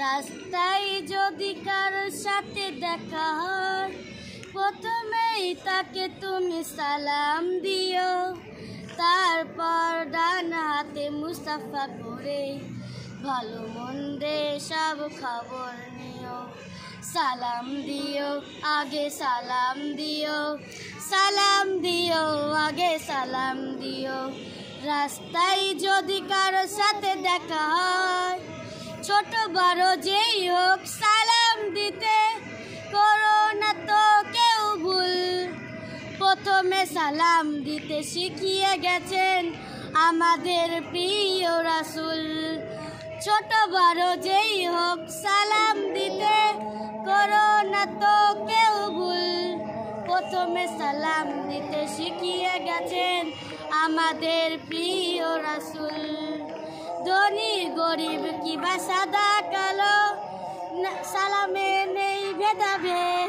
রাস্তায় যদি কারোর সাথে দেখা হয়, প্রথমেই তাকে তুমি সালাম দিও, তারপর ডান হাতে মুস্তাফা করে ভালো মন্দে সব খবর নিও। সালাম দিও আগে সালাম দিও, সালাম দিও আগে সালাম দিও। রাস্তায় যদি কারোর সাথে দেখা হয়, ছোট বড় যেই হোক সালাম দিতে করো না তো কেউ ভুল। প্রথমে সালাম দিতে শিখিয়ে গেছেন আমাদের প্রিয় রাসূল। ছোট বড় যেই হোক সালাম দিতে করো না তো কেউ ভুল। প্রথমে সালাম দিতে শিখিয়ে গেছেন আমাদের প্রিয় রাসূল। ধনী গরিব কিবা সাদা কালো, সালামে নেই ভেদাভেদ।